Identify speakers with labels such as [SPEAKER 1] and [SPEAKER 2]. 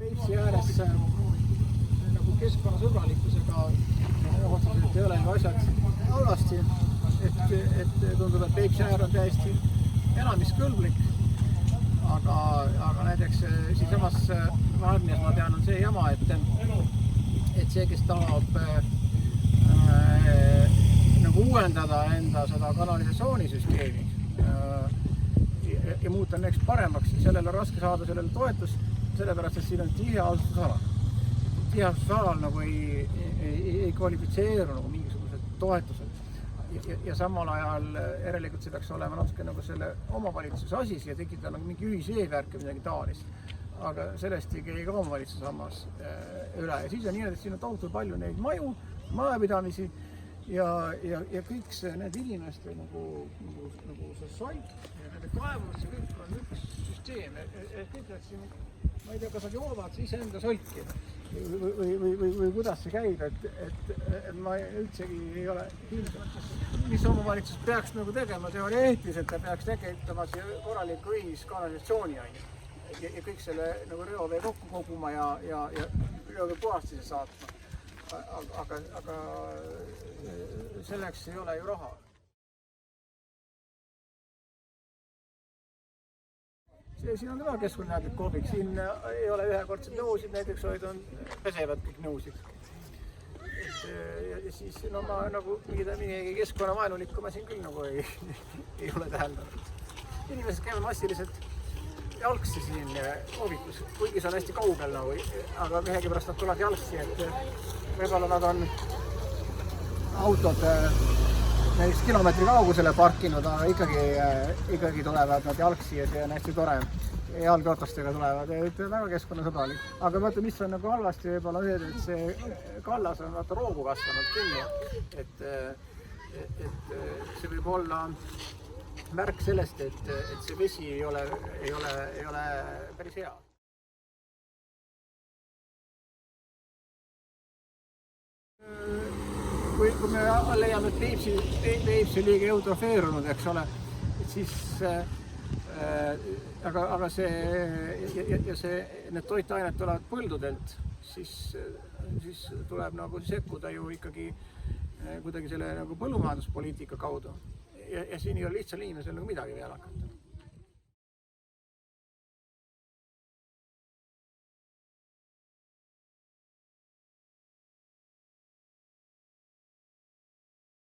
[SPEAKER 1] Peipsi ääres nagu keskkonnasõbralikkusega otseselt ei ole asjad halvasti, et tundub, et Peipsi äär on täiesti elamiskõlblik, aga näiteks siinsamas Varnias ma tean, on see jama, et see, kes tahab nagu uuendada enda seda kanalisatsioonisüsteemi ja muuta näiteks paremaks, sellele on raske saada sellele toetust, sellepärast, et siin on tiheasustusala. Tiheasustusalal nagu ei kvalifitseeru nagu mingisugused toetused ja samal ajal järelikult see peaks olema natuke nagu selle omavalitsuse asis ja tekitada nagu mingi ühiseevärk ja midagi taolist. Aga sellest ei käi ka omavalitsuse sammas üle ja siis on nii, et siin on tohutult palju neid maju, majapidamisi ja kõik need inimeste nagu see soik ja nende kaevud, see kõik on üks süsteem. Kõik need siin, ma ei tea, kas nad joovad ise enda solki või kuidas see käib, et ma üldsegi ei ole kindel, mis omavalitsus peaks nagu tegema teoreetiliselt, ta peaks tekitama korraliku ühiskanalisatsiooni ja kõik selle nagu reovee kokku koguma ja reovee puhastise saatma. Aga selleks ei ole ju raha. Siin on ka keskkonnajäätlik koobik, siin ei ole ühekordsed nõusid, näiteks vaid on pesevad kõik nõusid. Ja siis no ma nagu mingi keskkonnavaenulikku ma siin küll nagu ei ole täheldanud. Inimesed käivad massiliselt jalgsi siin koobikus, kuigi see on hästi kaugel nagu, aga mehegi pärast nad tulevad jalgsi, et võib-olla nad on autod näiteks kilomeetri kaugusele parkinud, aga ikkagi tulevad nad jalgsi ja see on hästi tore. Jalgratastega tulevad ja väga keskkonnasõbralik. Aga vaata, mis on nagu halvasti võib-olla see, et see kallas on vaata roogu kasvanud kinni, et see võib olla märk sellest, et see vesi ei ole päris hea. Kui me leiame, et Peipsi liiga eutrofeerunud, eks ole, siis aga need toitained tulevad põldudelt, siis tuleb nagu sekkuda ju ikkagi kuidagi selle nagu põllumajanduspoliitika kaudu. Ja siin ei ole lihtsalt inimesel nagu midagi veel hakata.